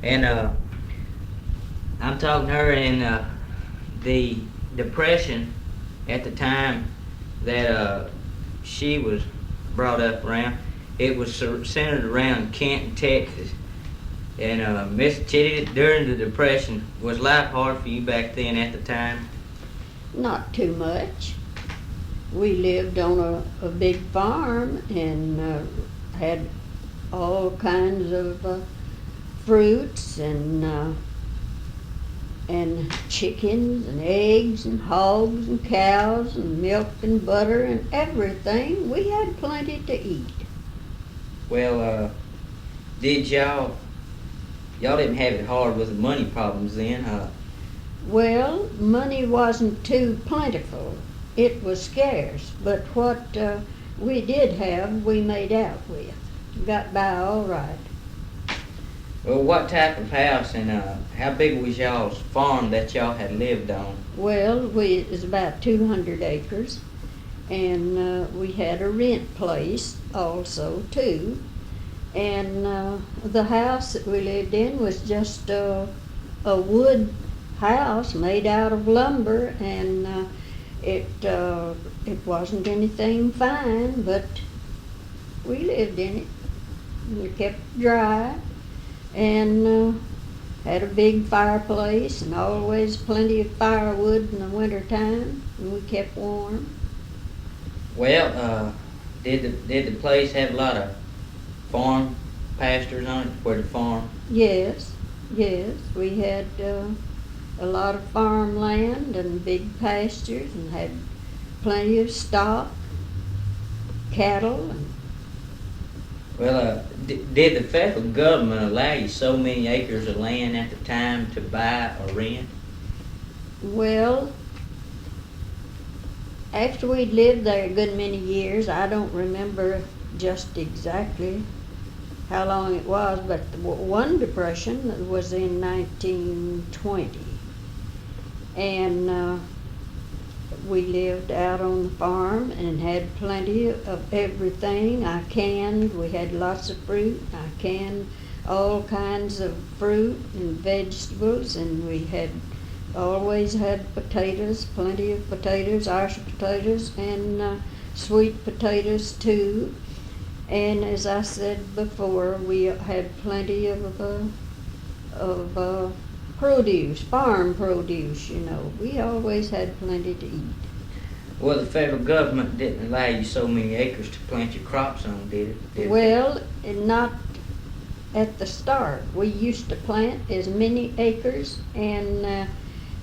And I'm talking to her in the depression at the time that she was brought up around. It was centered around Canton, Texas. And Miss Chitty, during the depression, was life hard for you back then at the time? Not too much. We lived on a big farm and had all kinds of fruits and chickens and eggs and hogs and cows and milk and butter and everything. We had plenty to eat. Well, did y'all didn't have it hard with the money problems then, huh? Well, money wasn't too plentiful. It was scarce, but what we did have, we made out with. Got by all right. Well, what type of house and how big was y'all's farm that y'all had lived on? Well, it was about 200 acres, and we had a rent place also, too. And the house that we lived in was just a wood house made out of lumber, and it wasn't anything fine, but we lived in it. We kept dry, and had a big fireplace, and always plenty of firewood in the winter time, and we kept warm. Well, did the place have a lot of farm pastures on it where the farm? Yes, we had a lot of farmland and big pastures, and had plenty of stock, cattle. And Well, did the federal government allow you so many acres of land at the time to buy or rent? well, after we'd lived there a good many years, I don't remember just exactly how long it was, but the one depression was in 1920. And we lived out on the farm and had plenty of everything. We had lots of fruit. I canned all kinds of fruit and vegetables, and we had always had potatoes, plenty of potatoes, Irish potatoes, and sweet potatoes too. And as I said before, we had plenty of produce, farm produce, We always had plenty to eat. Well, the federal government didn't allow you so many acres to plant your crops on, did it? Well, not at the start. We used to plant as many acres and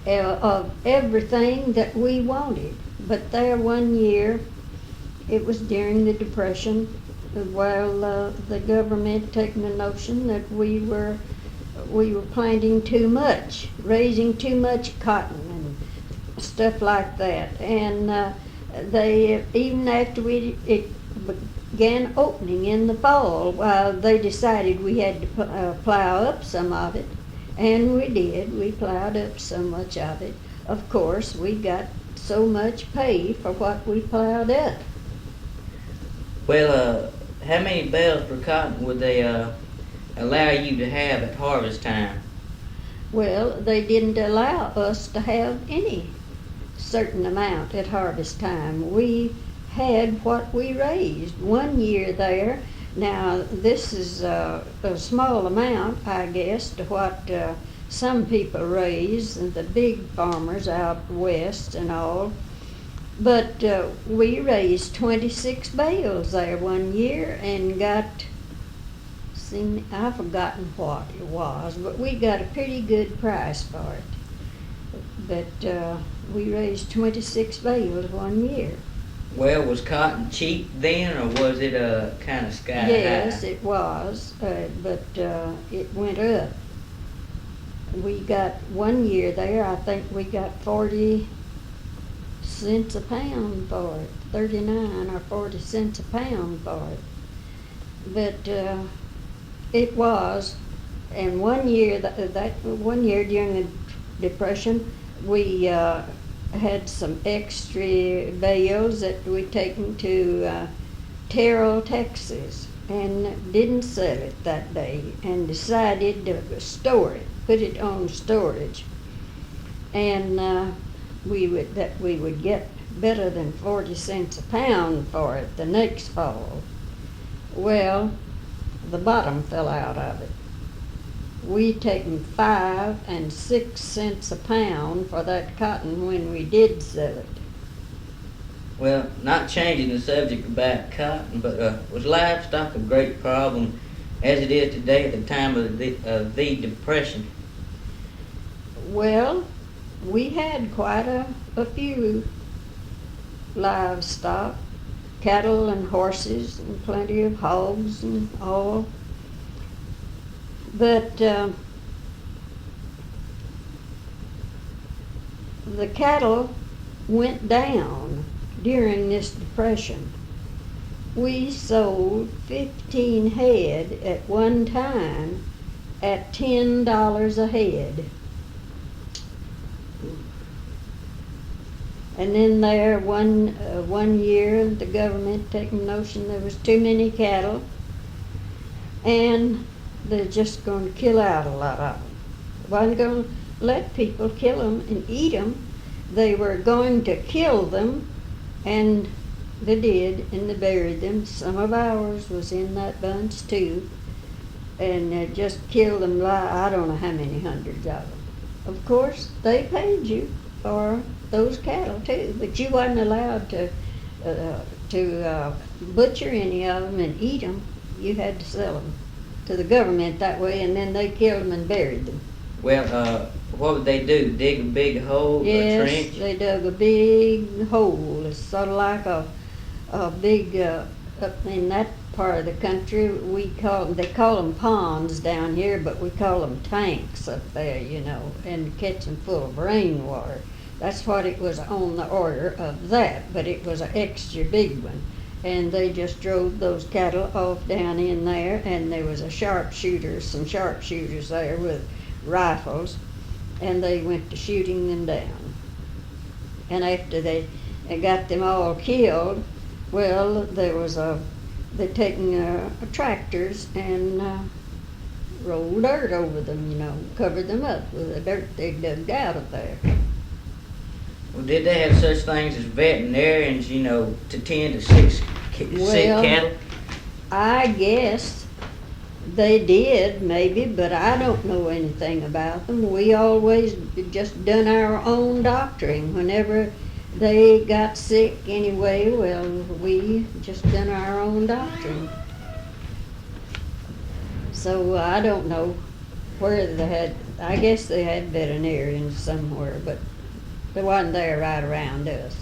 of everything that we wanted. But there one year, it was during the Depression, while the government taking the notion that we were planting too much, raising too much cotton and stuff like that. And they, even after it began opening in the fall, they decided we had to plow up some of it, and we did. We plowed up so much of it. Of course, we got so much pay for what we plowed up. Well, how many bales per cotton would they allow you to have at harvest time? Well, they didn't allow us to have any certain amount at harvest time. We had what we raised. One year there, now this is a small amount, I guess, to what some people raise, and the big farmers out west and all. But we raised 26 bales there one year and got, I've forgotten what it was, but we got a pretty good price for it. But we raised 26 bales one year. Well, was cotton cheap then, or was it kind of sky high? Yes, it was, but it went up. We got one year there, I think we got 40 cents a pound for it, 39 or 40 cents a pound for it. But it was, and one year, one year during the Depression, we had some extra bales that we taken to Terrell, Texas, and didn't sell it that day and decided to store it, put it on storage. And we would get better than 40 cents a pound for it the next fall. Well, the bottom fell out of it. We taken 5 and 6 cents a pound for that cotton when we did sell it. Well, not changing the subject about cotton, but was livestock a great problem as it is today at the time of the Depression? Well, we had quite a few livestock, cattle and horses and plenty of hogs and all. But the cattle went down during this depression. We sold 15 head at one time at $10 a head. And then there one year the government taking notion there was too many cattle, and they're just going to kill out a lot of them. Wasn't going to let people kill them and eat them. They were going to kill them, and they did, and they buried them. Some of ours was in that bunch too, and just killed them. I don't know how many hundreds of them. Of course, they paid you for those cattle too, but you wasn't allowed to butcher any of them and eat them. You had to sell them to the government that way, and then they killed them and buried them. Well, what would they do? Dig a big hole, a trench? Yes, they dug a big hole. It's sort of like a big, up in that part of the country, they call them ponds down here, but we call them tanks up there, you know, and catch them full of rainwater. That's what it was on the order of that, but it was an extra big one. And they just drove those cattle off down in there, and there was some sharpshooters there with rifles, and they went to shooting them down. And after they got them all killed, well, they taken tractors and rolled dirt over them, you know, covered them up with the dirt they dug out of there. Well, did they have such things as veterinarians, you know, to tend to sick cattle? I guess they did, maybe, but I don't know anything about them. We always just done our own doctoring. Whenever they got sick anyway, well, we just done our own doctoring. So I don't know where they had, I guess they had veterinarians somewhere, but they wasn't there right around us.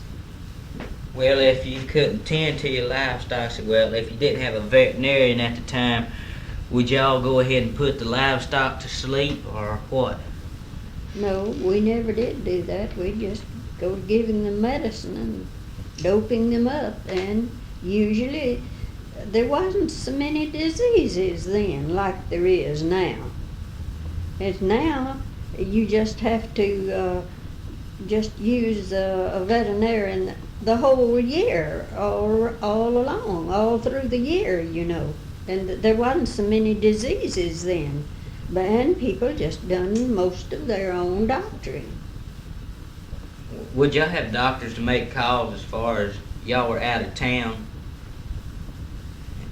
Well, if you couldn't tend to your livestock so well, if you didn't have a veterinarian at the time, would y'all go ahead and put the livestock to sleep, or what? No, we never did do that. We just go giving them medicine and doping them up, and usually there wasn't so many diseases then like there is now. And now you just have to just use a veterinarian the whole year, all along, all through the year, you know. And there wasn't so many diseases then. And people just done most of their own doctoring. Would y'all have doctors to make calls as far as y'all were out of town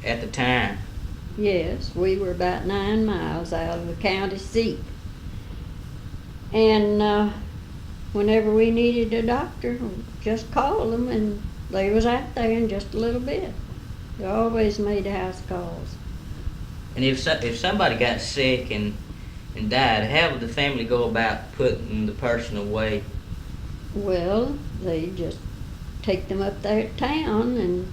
at the time? Yes, we were about 9 miles out of the county seat. And whenever we needed a doctor, we just called them, and they was out there in just a little bit. They always made house calls. And if somebody got sick and died, how would the family go about putting the person away? Well, they just take them up there to town,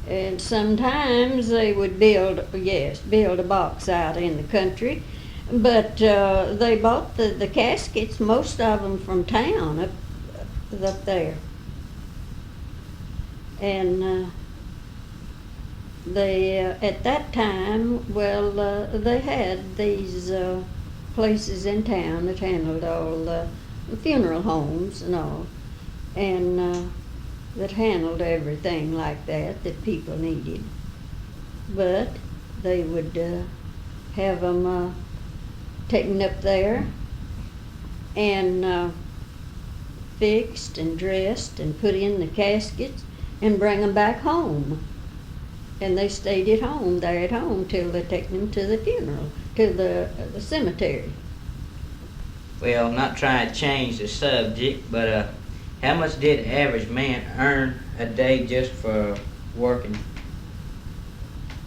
and sometimes they would build a box out in the country. But they bought the caskets, most of them from town up there. And they, at that time, well, they had these places in town that handled all the funeral homes and all. And that handled everything like that people needed. But they would have them taken up there and fixed and dressed and put in the caskets and bring them back home. And they stayed at home, till they take them to the funeral, to the cemetery. Well, not trying to change the subject, but how much did the average man earn a day just for working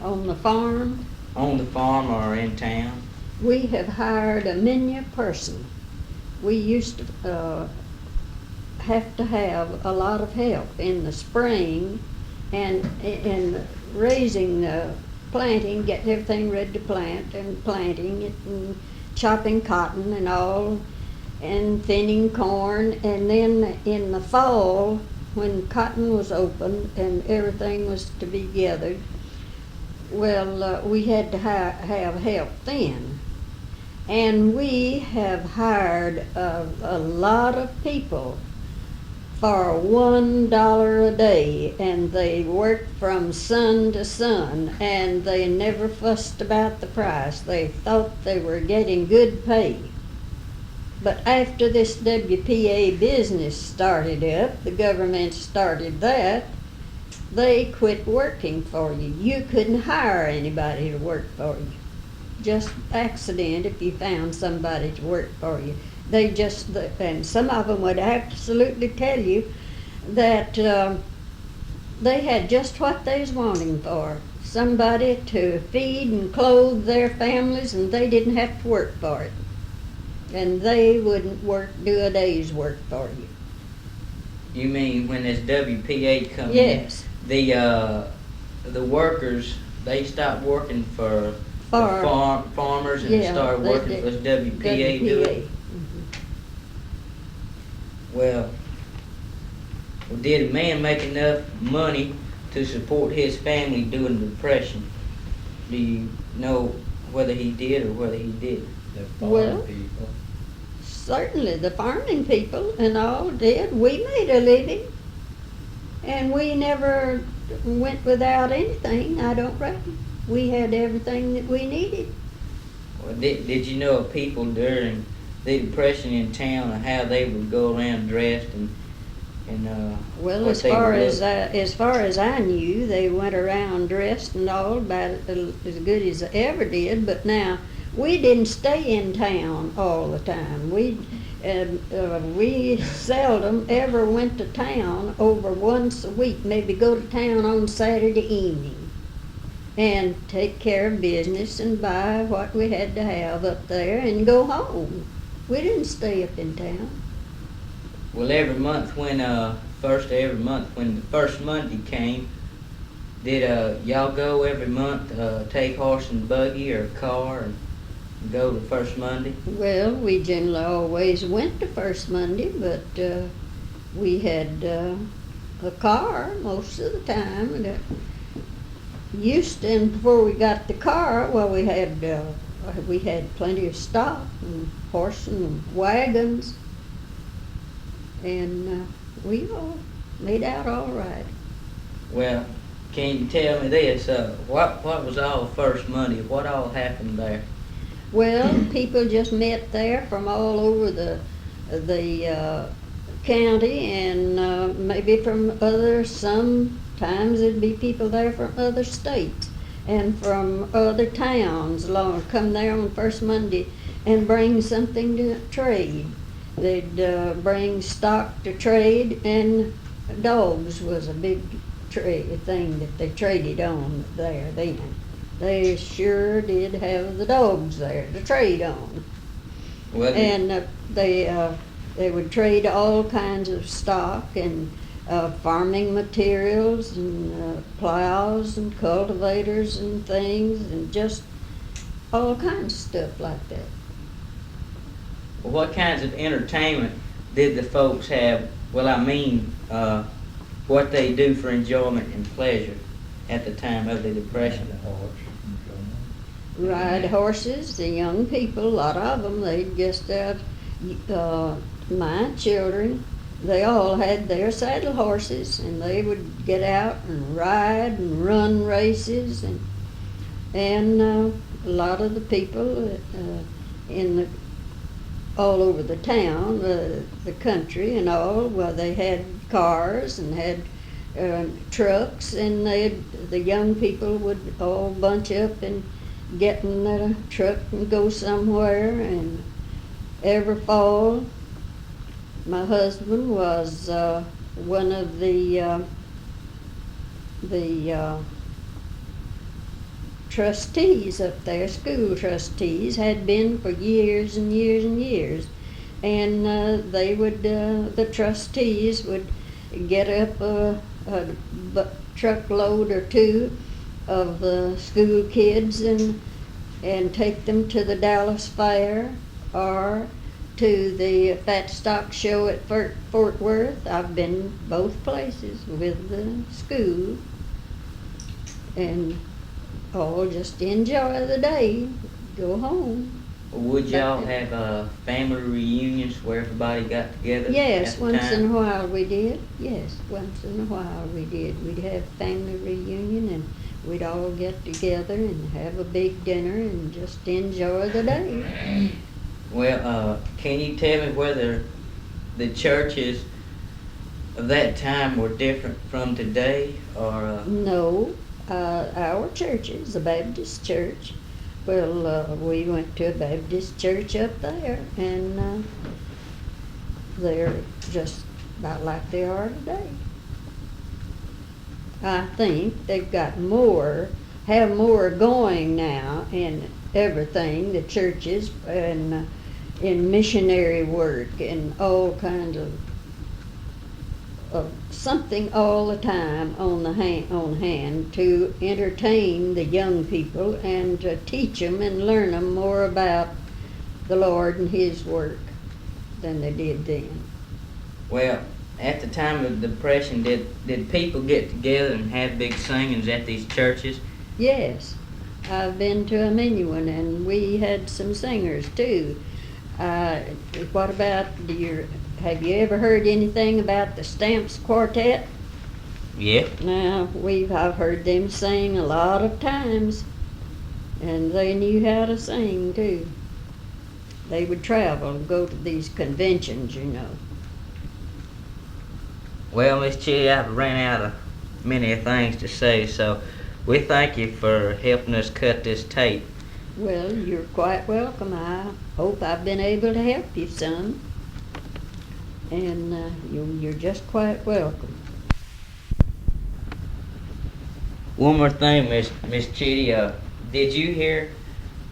On the farm, on the farm or in town? we have hired a many person. We used to have to have a lot of help in the spring and in raising the planting, getting everything ready to plant and planting it and chopping cotton and all and thinning corn. And then in the fall, when cotton was open and everything was to be gathered, well, we had to have help then. And we have hired a lot of people for $1 a day, and they worked from sun to sun, and they never fussed about the price. They thought they were getting good pay. But after this WPA business started up, the government started that, they quit working for you. You couldn't hire anybody to work for you. Just accident if you found somebody to work for you. They just, and some of them would absolutely tell you that they had just what they was wanting for. Somebody to feed and clothe their families, and they didn't have to work for it. And they wouldn't do a day's work for you. You mean when this WPA come Yes. in, the workers, they stopped working for the farmers and started working for this WPA do it? Well, did a man make enough money to support his family during the Depression? Do you know whether he did or whether he didn't? The farm Well, people. certainly the farming people and all did. We made a living, and we never went without anything, I don't reckon. We had everything that we needed. Well, did you know of people during the Depression in town and how they would go around dressed and Well, what as they far would as I knew, they went around dressed and all about as good as they ever did. But now, we didn't stay in town all the time. We seldom ever went to town over once a week. Maybe go to town on Saturday evening and take care of business and buy what we had to have up there and go home. We didn't stay up in town. Well, every month when every month when the first Monday came, did y'all go every month, take horse and buggy or car and go the first Monday? Well, we generally always went the first Monday, but we had a car most of the time. And used to, and before we got the car, well, we had plenty of stock and horse and wagons, and we all made out all right. Well, can you tell me this? What was all first Monday? What all happened there? Well, people just met there from all over the county, and maybe from sometimes it'd be people there from other states and from other towns come there on first Monday and bring something to trade. They'd bring stock to trade, and dogs was a big thing that they traded on there then. They sure did have the dogs there to trade on. Well, And they would trade all kinds of stock and farming materials and plows and cultivators and things, and just all kinds of stuff like that. what kinds of entertainment did the folks have? Well, I mean, what they do for enjoyment and pleasure at the time of the Depression. Ride horses, the young people, a lot of them, they'd just have, my children they all had their saddle horses, and they would get out and ride and run races, and a lot of the people in the all over the town, the country and all, well, they had cars and had trucks, and the young people would all bunch up and get in a truck and go somewhere. And every fall, my husband was one of the trustees up there, school trustees, had been for years and years and years. And they would, the trustees would get up a truckload or two of school kids and take them to the Dallas Fair or to the Fat Stock Show at Fort Worth. I've been both places with the school, and all just enjoy the day, go home. Would y'all have family reunions where everybody got together? Yes, at the once time? in a while we did. Yes, once in a while we did. We'd have family reunion, and we'd all get together and have a big dinner and just enjoy the day. Well, can you tell me whether the churches of that time were different from today, or? No, our church is a Baptist church. Well, we went to a Baptist church up there, and they're just about like they are today. I think they've got have more going now in everything, the churches, and in missionary work and all kinds of something all the time on hand to entertain the young people and to teach them and learn them more about the Lord and His work than they did then. Well, at the time of the Depression, did people get together and have big singings at these churches? Yes, I've been to a many one, and we had some singers too. What about have you ever heard anything about the Stamps Quartet? Yeah. Now, I've heard them sing a lot of times, and they knew how to sing too. They would travel and go to these conventions, you know. Well, Miss Chitty, I've ran out of many things to say, so we thank you for helping us cut this tape. Well, you're quite welcome. I hope I've been able to help you some. And you're just quite welcome. One more thing, Miss Chitty, did you hear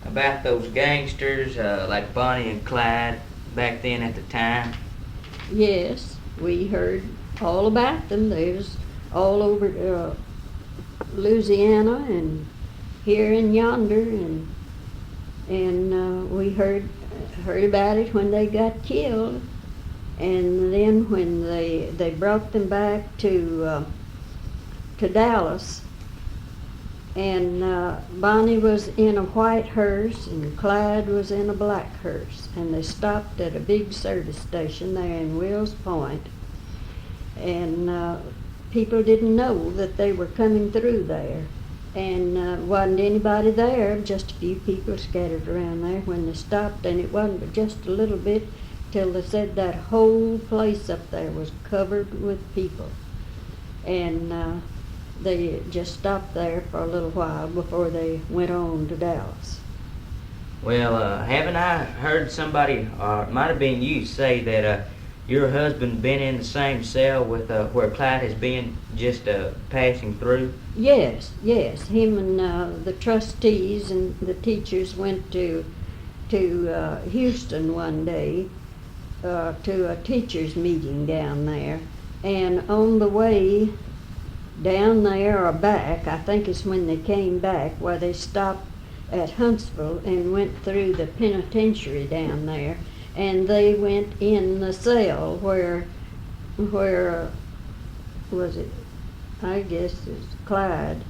about those gangsters like Bonnie and Clyde back then at the time? Yes, we heard all about them. They was all over Louisiana and here and yonder, and we heard about it when they got killed. And then when they brought them back to Dallas, and Bonnie was in a white hearse and Clyde was in a black hearse, and they stopped at a big service station there in Wills Point, and people didn't know that they were coming through there, and wasn't anybody there, just a few people scattered around there when they stopped, and it wasn't but just a little bit till they said that whole place up there was covered with people. And they just stopped there for a little while before they went on to Dallas. Well, haven't I heard somebody, or it might have been you, say that your husband been in the same cell with where Clyde has been, just passing through? Yes, him and the trustees and the teachers went to Houston one day, to a teachers meeting down there, and on the way down there or back, I think it's when they came back, where they stopped at Huntsville and went through the penitentiary down there, and they went in the cell where was it? I guess it's Clyde.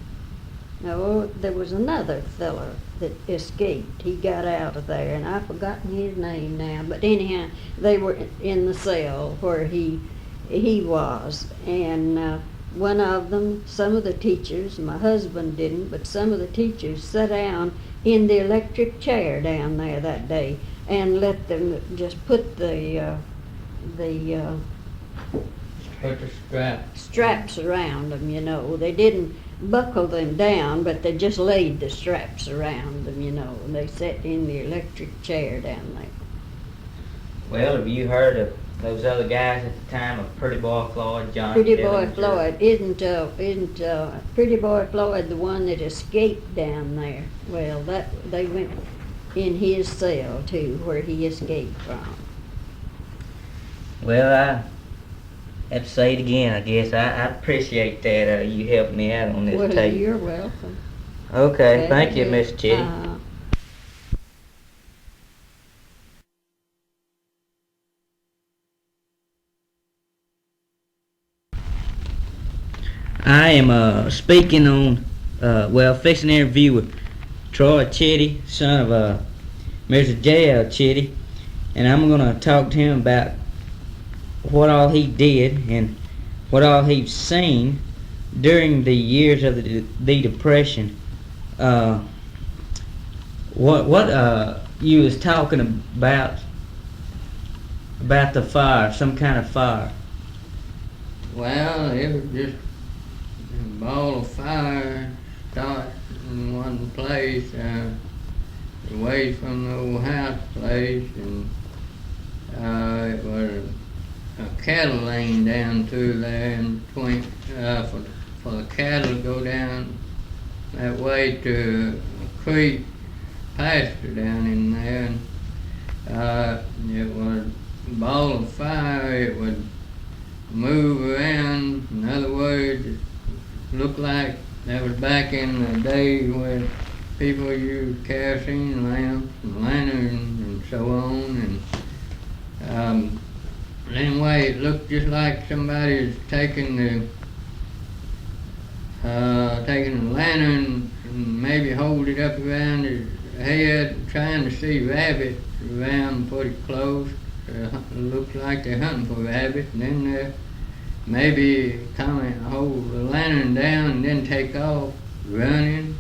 No, there was another fellow that escaped. He got out of there, and I've forgotten his name now. But anyhow, they were in the cell where he He was, and one of them, some of the teachers, my husband didn't, but some of the teachers sat down in the electric chair down there that day and let them just put the Put the strap. straps around them, you know. They didn't buckle them down, but they just laid the straps around them, you know. And they sat in the electric chair down there. Well, have you heard of those other guys at the time of Pretty Boy Floyd, John Pretty Boy Dillinger? Floyd, isn't Pretty Boy Floyd the one that escaped down there? Well, they went in his cell too, where he escaped from. Well, I have to say it again, I guess. I appreciate that you helped me out on this Well, tape. you're welcome. Okay, thank you, Miss Chitty. I am speaking on, fixing an interview with Troy Chitty, son of Mr. J.L. Chitty, and I'm going to talk to him about what all he did and what all he's seen during the years of the Depression. What you was talking about the fire, some kind of fire. Well, it was just a ball of fire started in one place, away from the old house place, and it was a cattle lane down through there in between, for the cattle to go down that way to a creek pasture down in there, and it was a ball of fire. It would move around. In other words, it looked like that was back in the day when people used kerosene lamps and lanterns and so on. And anyway, it looked just like somebody was taking the lantern and maybe hold it up around his head, trying to see rabbits around pretty close. It looks like they're hunting for rabbits, and then they're maybe come and hold the lantern down and then take off running.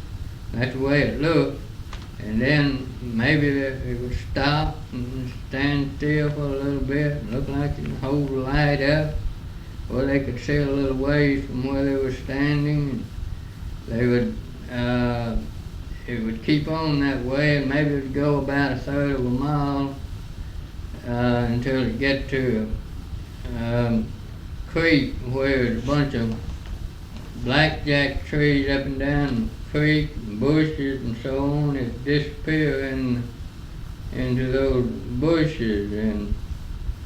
That's the way it looked. And then maybe it would stop and stand still for a little bit. It looked like it would hold the light up where they could see a little ways from where they were standing. They would, it would keep on that way, and maybe it would go about a third of a mile until it get to a creek where there's a bunch of blackjack trees up and down the creek, and bushes and so on. It disappeared into those bushes, and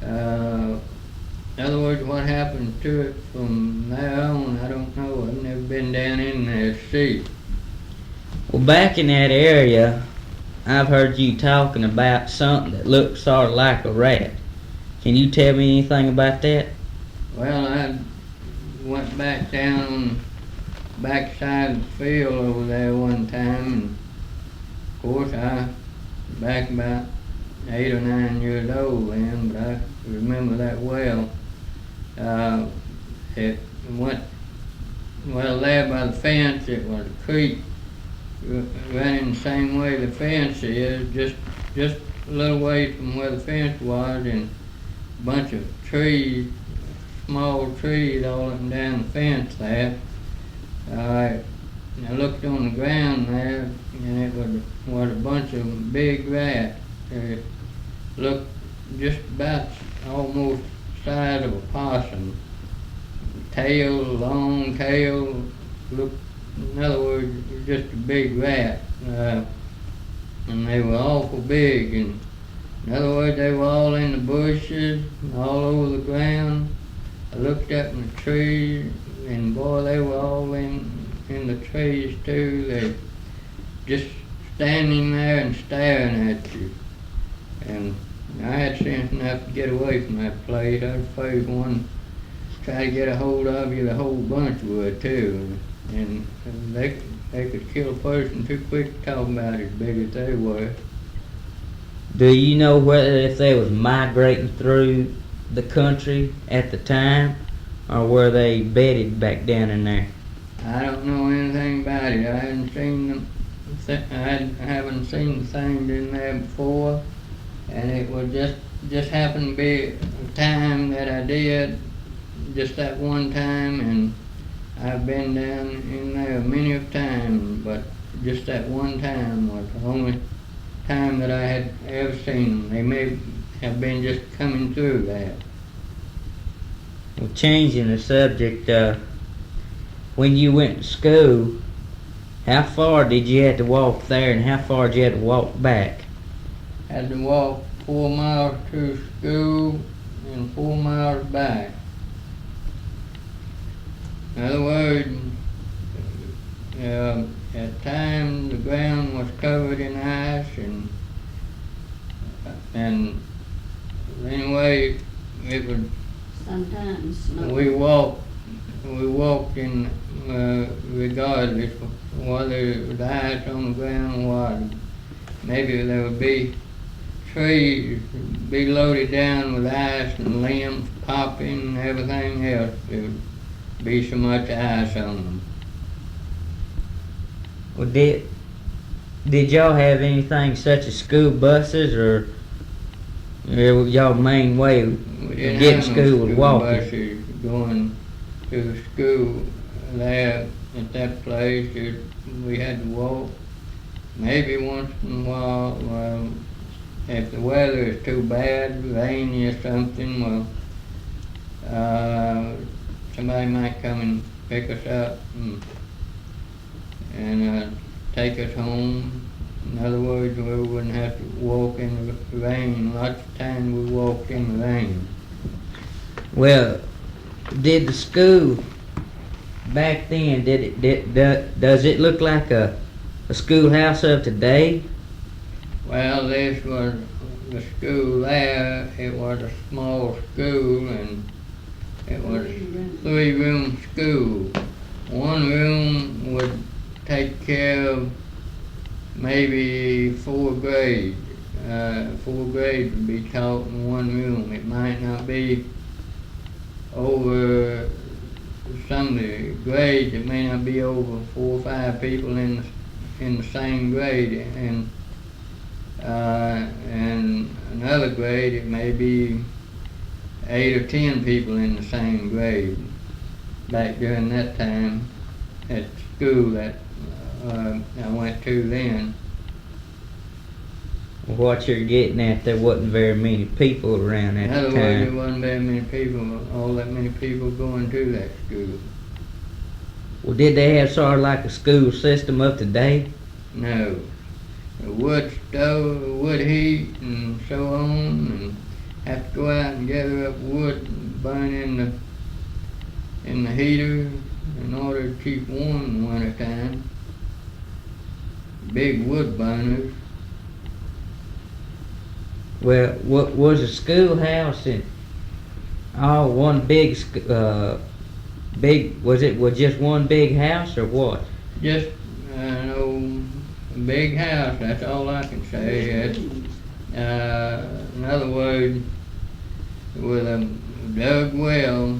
in other words, what happened to it from there on, I don't know. I've never been down in there to see. Well, back in that area, I've heard you talking about something that looked sort of like a rat. Can you tell me anything about that? Well, I went back down on the back side of the field over there one time, and of course I was back about 8 or 9 years old then, but I remember that well. It went, well, there by the fence, it was a creek running the same way the fence is, just a little way from where the fence was, and a bunch of trees, small trees all up and down the fence there. I looked on the ground there, and it was a bunch of big rats. It looked just about almost the size of a possum. Tail, long tail, looked, in other words, just a big rat. And they were awful big, and in other words, they were all in the bushes, all over the ground. I looked up in the trees, and boy, they were all in the trees too. They just standing there and staring at you. And I had sense enough to get away from that place. I was afraid one try to get a hold of you, the whole bunch would too. And they could kill a person too quick to talk about as big as they were. Do you know whether if they was migrating through the country at the time, or were they bedded back down in there? I don't know anything about it. I haven't seen them. I haven't seen the things in there before, and it was just happened to be a time that I did, just that one time, and I've been down in there many of times, but just that one time was the only time that I had ever seen them. They may have been just coming through that. Well, changing the subject, when you went to school, how far did you have to walk there and how far did you have to walk back? Had to walk 4 miles to school and 4 miles back. In other words, at times the ground was covered in ice, and anyway, it was. Sometimes snow. We walked in regardless of whether it was ice on the ground or what. Maybe there would be trees be loaded down with ice and limbs popping and everything else. There would be so much ice on them. Well, did y'all have anything such as school buses, or y'all main way of We didn't getting have no school was walking? buses going to school there at that place. We had to walk. Maybe once in a while, if the weather is too bad, rainy or something, somebody might come and pick us up and take us home. In other words, we wouldn't have to walk in the rain. Lots of times we walked in the rain. Well, did the school back then, does it look like a schoolhouse of today? Well, this was the school there. It was a small school, and it was a 3-room school. One room would take care of maybe 4 grades. 4 grades would be taught in one room. It might not be over some of the grades. It may not be over 4 or 5 people in the same grade, and another grade it may be 8 or 10 people in the same grade. Back during that time at school that I went to then. What you're getting at, there wasn't very many people around at In the other words, there time. wasn't very many people, all that many people going to that school. Well, did they have sort of like a school system of today? No. The wood stove, wood heat, and so on, and have to go out and gather up wood and burn in the heater in order to keep warm in the winter time. Big wood burners. Well, what was a schoolhouse in one big, was just one big house or what? Just an old big house, that's all I can say. It's, in other words, with a dug well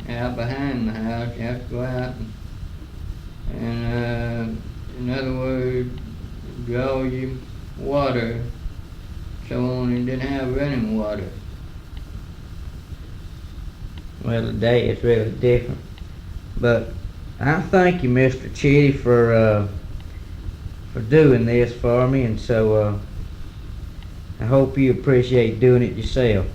out behind the house, you have to go out and in other words, draw your water, so on. It didn't have running water. Well, today it's really different. But I thank you, Mr. Chitty, for doing this for me, and so I hope you appreciate doing it yourself.